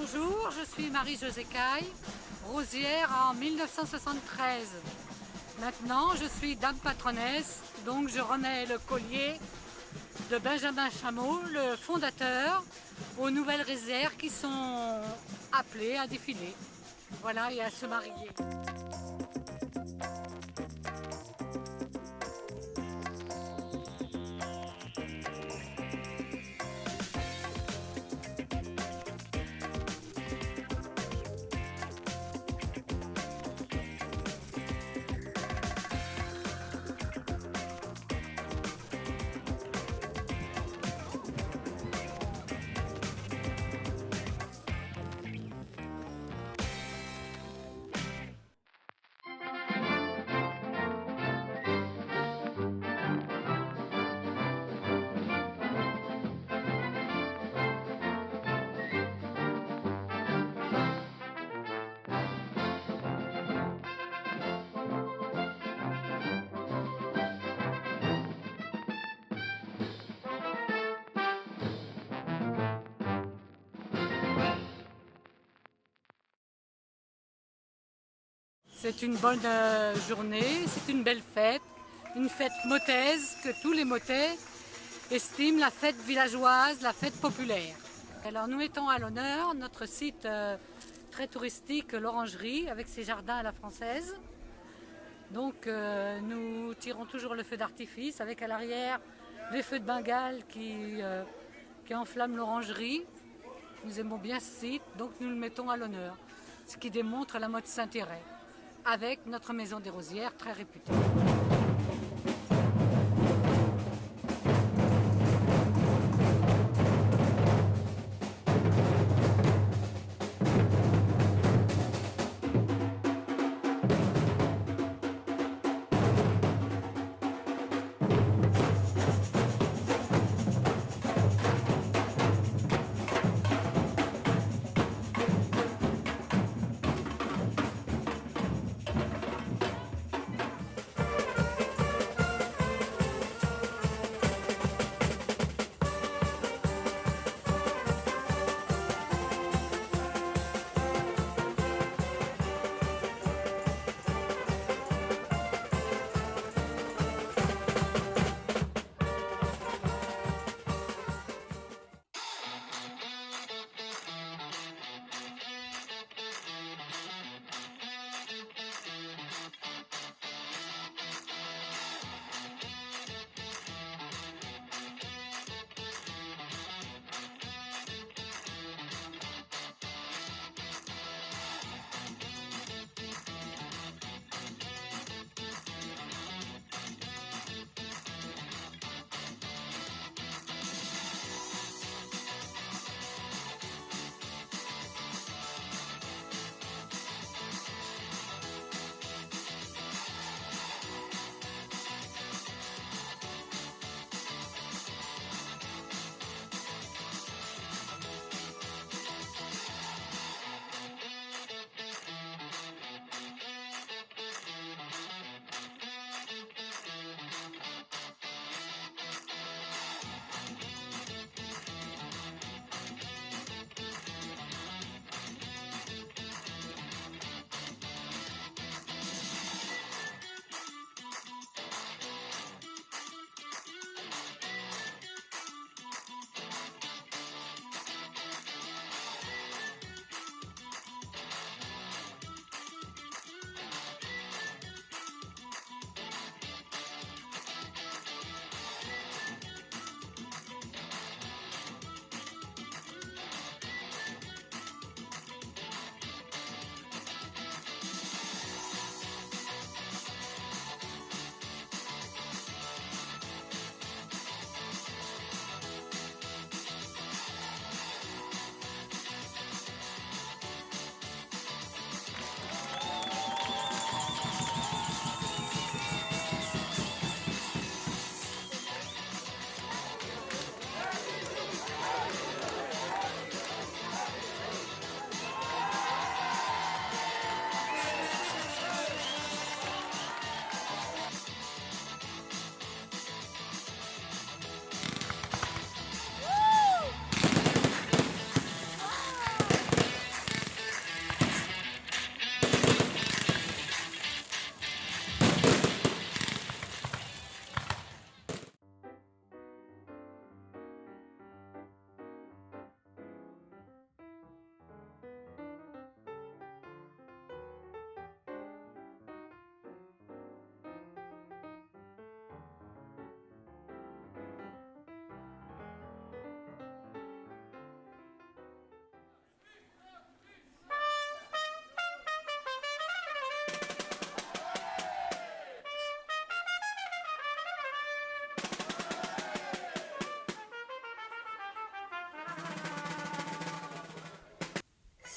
Bonjour, je suis Marie-Josée Caille, rosière en 1973. Maintenant, je suis dame patronesse, donc je remets le collier de Benjamin Chameau, le fondateur, aux nouvelles rosières qui sont appelées à défiler. Voilà, et à se marier. C'est une bonne journée, c'est une belle fête, une fête motaise que tous les motais estiment la fête villageoise, la fête populaire. Alors nous mettons à l'honneur notre site très touristique, l'Orangerie, avec ses jardins à la française. Donc nous tirons toujours le feu d'artifice avec à l'arrière les feux de Bengale qui enflamment l'Orangerie. Nous aimons bien ce site, donc nous le mettons à l'honneur, ce qui démontre la mode Saint-Héret, avec notre maison des rosières très réputée.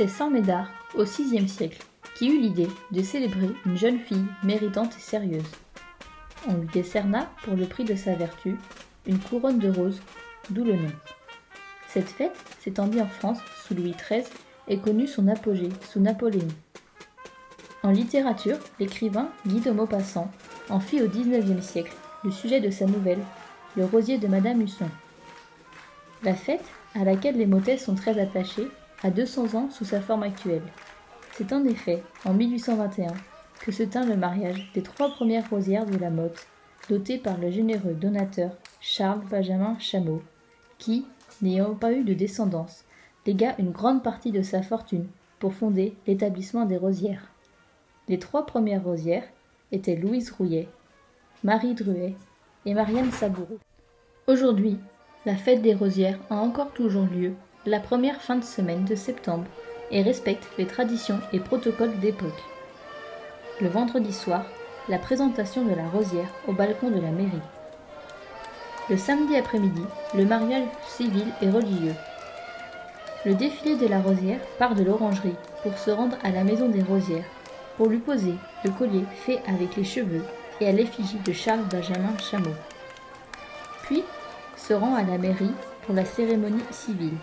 c'est Saint Médard, au VIe siècle, qui eut l'idée de célébrer une jeune fille méritante et sérieuse. On lui décerna, pour le prix de sa vertu, une couronne de roses, d'où le nom. Cette fête s'étendit en France sous Louis XIII et connut son apogée sous Napoléon. En littérature, l'écrivain Guy de Maupassant en fit au XIXe siècle le sujet de sa nouvelle, Le rosier de Madame Husson. La fête, à laquelle les Motais sont très attachés, a 200 ans sous sa forme actuelle. C'est en effet en 1821 que se tint le mariage des 3 premières rosières de la Motte, dotées par le généreux donateur Charles Benjamin Chameau, qui, n'ayant pas eu de descendance, légua une grande partie de sa fortune pour fonder l'établissement des rosières. Les 3 premières rosières étaient Louise Rouillet, Marie Druet et Marianne Saboureau. Aujourd'hui, la fête des rosières a encore toujours lieu la première fin de semaine de septembre et respecte les traditions et protocoles d'époque. Le vendredi soir, la présentation de la rosière au balcon de la mairie. Le samedi après-midi, le mariage civil et religieux. Le défilé de la rosière part de l'orangerie pour se rendre à la maison des rosières, pour lui poser le collier fait avec les cheveux et à l'effigie de Charles Benjamin Chameau. Puis, se rend à la mairie pour la cérémonie civile.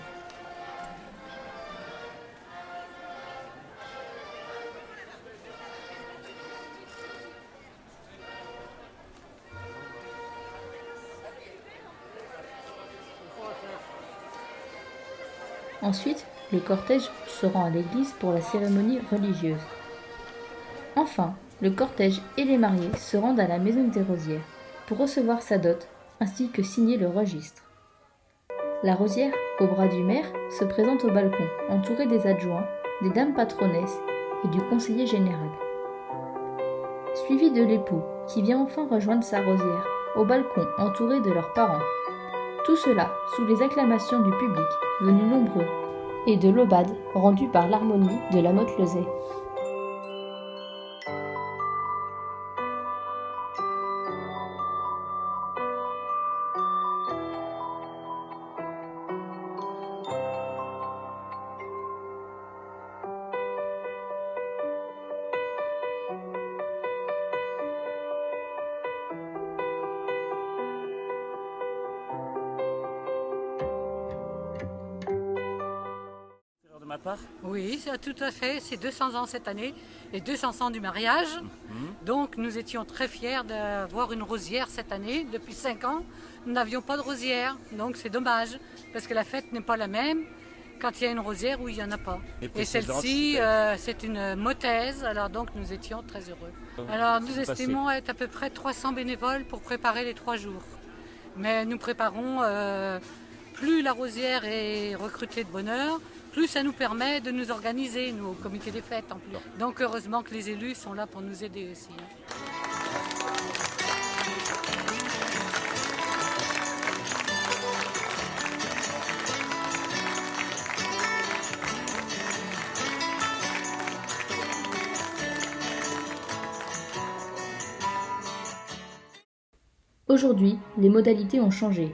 Ensuite, le cortège se rend à l'église pour la cérémonie religieuse. Enfin, le cortège et les mariés se rendent à la maison des rosières pour recevoir sa dot ainsi que signer le registre. La rosière, au bras du maire, se présente au balcon, entourée des adjoints, des dames patronnesses et du conseiller général. Suivie de l'époux, qui vient enfin rejoindre sa rosière, au balcon entouré de leurs parents. Tout cela sous les acclamations du public, venu nombreux, et de l'aubade rendue par l'harmonie de la Motte-Lezay. Ma part. Oui, c'est tout à fait. C'est 200 ans cette année et 200 ans du mariage. Donc nous étions très fiers d'avoir une rosière cette année. Depuis 5 ans, nous n'avions pas de rosière. Donc c'est dommage parce que la fête n'est pas la même quand il y a une rosière ou il n'y en a pas. Et celle-ci, c'est une motaise. Alors donc nous étions très heureux. Alors nous estimons être à peu près 300 bénévoles pour préparer les 3 jours. Mais nous préparons, plus la rosière est recrutée de bonne heure, plus ça nous permet de nous organiser, nous, au comité des fêtes en plus. Donc heureusement que les élus sont là pour nous aider aussi. Aujourd'hui, les modalités ont changé.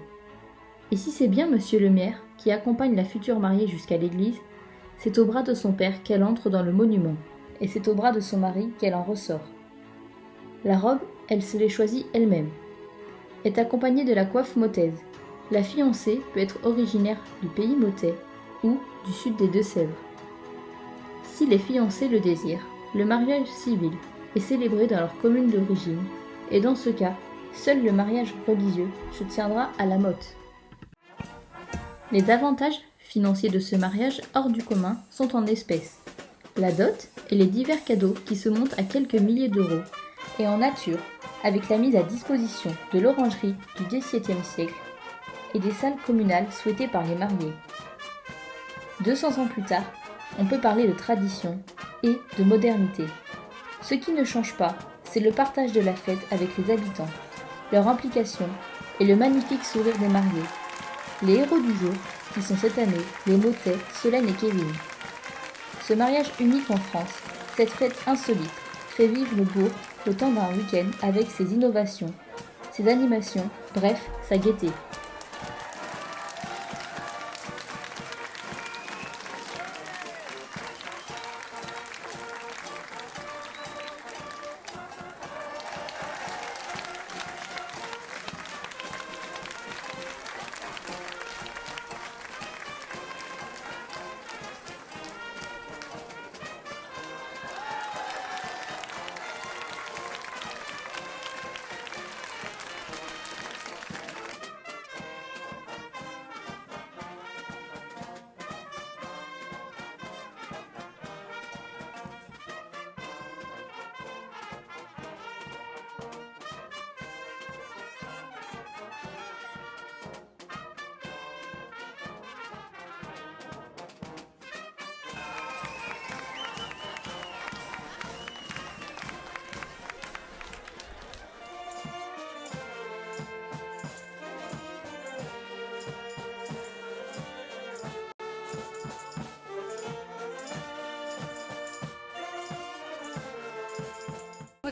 Et si c'est bien monsieur le maire qui accompagne la future mariée jusqu'à l'église, c'est au bras de son père qu'elle entre dans le monument, et c'est au bras de son mari qu'elle en ressort. La robe, elle se l'est choisie elle-même. Est accompagnée de la coiffe motaise. La fiancée peut être originaire du pays motais ou du sud des Deux-Sèvres. Si les fiancés le désirent, le mariage civil est célébré dans leur commune d'origine, et dans ce cas, seul le mariage religieux se tiendra à la Motte. Les avantages financiers de ce mariage hors du commun sont en espèces. La dot et les divers cadeaux qui se montent à quelques milliers d'euros, et en nature, avec la mise à disposition de l'orangerie du XVIIe siècle et des salles communales souhaitées par les mariés. 200 ans plus tard, on peut parler de tradition et de modernité. Ce qui ne change pas, c'est le partage de la fête avec les habitants, leur implication et le magnifique sourire des mariés. Les héros du jour, qui sont cette année les Motais, Solène et Kevin. Ce mariage unique en France, cette fête insolite, fait vivre le bourg le temps d'un week-end avec ses innovations, ses animations, bref, sa gaieté.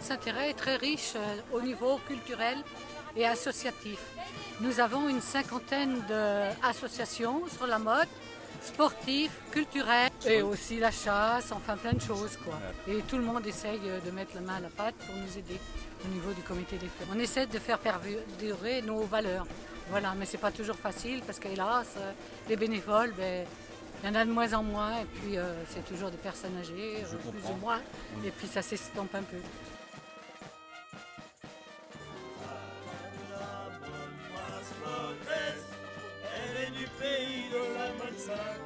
de Saint-Héret est très riche au niveau culturel et associatif. Nous avons une cinquantaine d'associations sur la mode, sportives, culturelles et aussi la chasse, enfin plein de choses quoi. Et tout le monde essaye de mettre la main à la pâte pour nous aider au niveau du comité des fêtes. On essaie de faire perdurer nos valeurs. Voilà, mais c'est pas toujours facile parce qu'hélas, les bénévoles, il y en a de moins en moins et puis c'est toujours des personnes âgées, plus ou moins, et puis ça s'estompe un peu. Elle est du pays de la bonne Saint-Héret.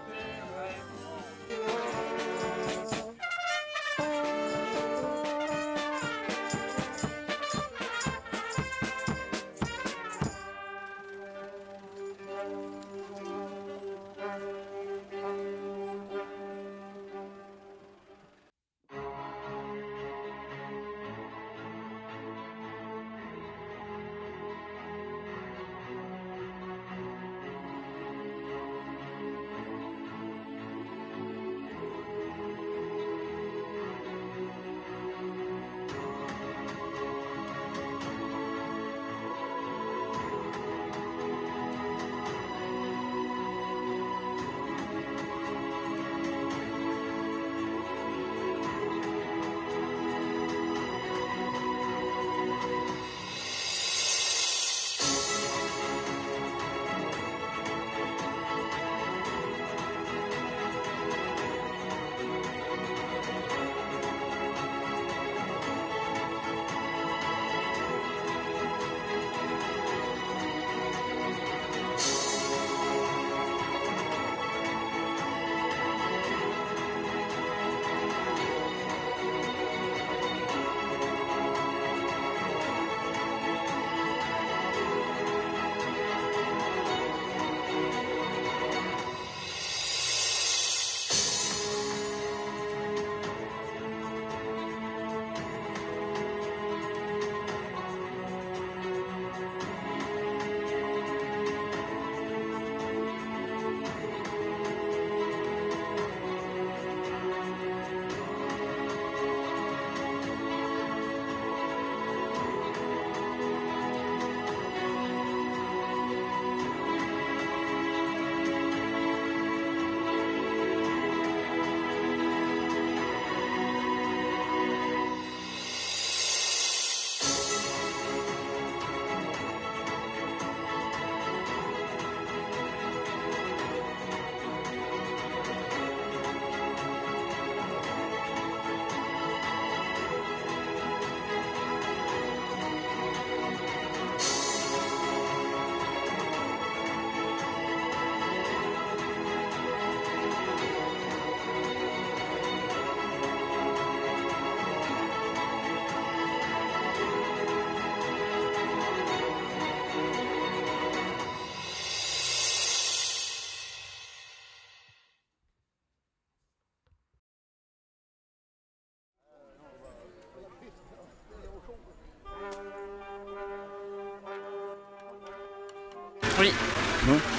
Oui,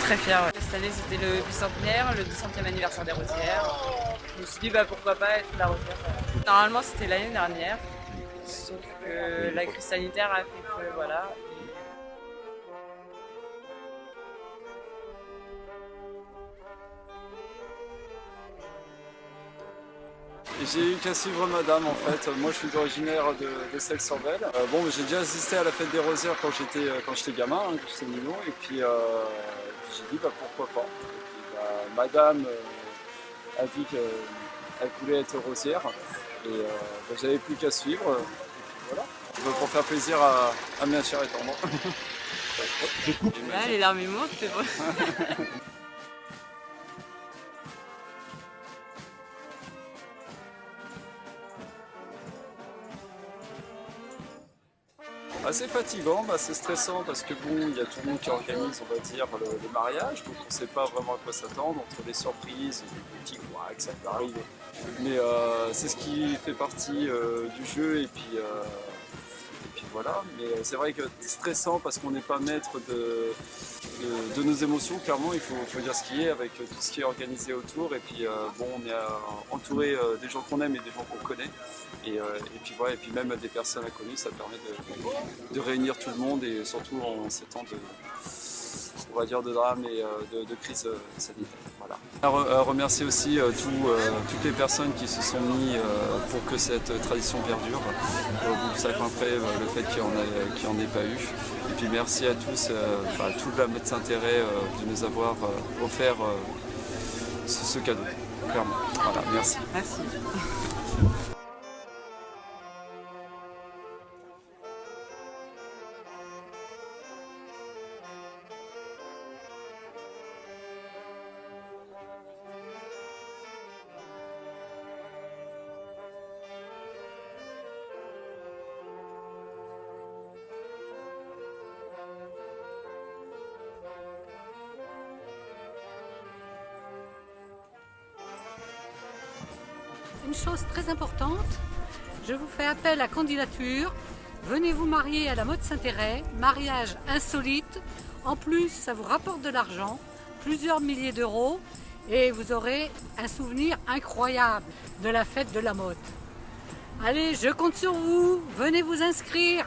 très fière. Ouais. Cette année c'était le bicentenaire, le 200e anniversaire des Rosières. Je me suis dit pourquoi pas être la Rosière. Normalement c'était l'année dernière, sauf que la crise sanitaire a fait que voilà. J'ai eu qu'à suivre madame en fait. Moi je suis originaire de Celles-sur-Belle. Bon, j'ai déjà assisté à la fête des Rosières quand j'étais gamin, quand j'étais minot, et puis j'ai dit pourquoi pas. Et puis, madame a dit qu'elle voulait être rosière et j'avais plus qu'à suivre. Voilà. Pour faire plaisir à ma chère et tendre. Là les larmes montent, c'est vrai. Assez fatigant, assez stressant parce que bon, il y a tout le monde qui organise, on va dire, le mariage, donc on ne sait pas vraiment à quoi s'attendre, entre les surprises et les petits couacs, ça peut arriver. Mais c'est ce qui fait partie du jeu et puis puis voilà. Mais c'est vrai que c'est stressant parce qu'on n'est pas maître de nos émotions. Clairement, il faut dire ce qui est avec tout ce qui est organisé autour. Et puis bon, on est entouré des gens qu'on aime et des gens qu'on connaît. Et puis voilà, et puis même des personnes inconnues, ça permet de réunir tout le monde et surtout en ces temps on va dire de drame et de crise sanitaire. Voilà. Remercier aussi toutes les personnes qui se sont mis pour que cette tradition perdure. Au bout de 5 ans après, le fait qu'il n'y en ait pas eu. Et puis merci à tous, tout la Motte Saint-Thérèse de nous avoir offert ce cadeau. Clairement. Voilà, merci. Merci. Une chose très importante, je vous fais appel à candidature. Venez vous marier à la Motte Saint-Thérèse, mariage insolite. En plus, ça vous rapporte de l'argent, plusieurs milliers d'euros, et vous aurez un souvenir incroyable de la fête de la Motte. Allez, je compte sur vous, venez vous inscrire.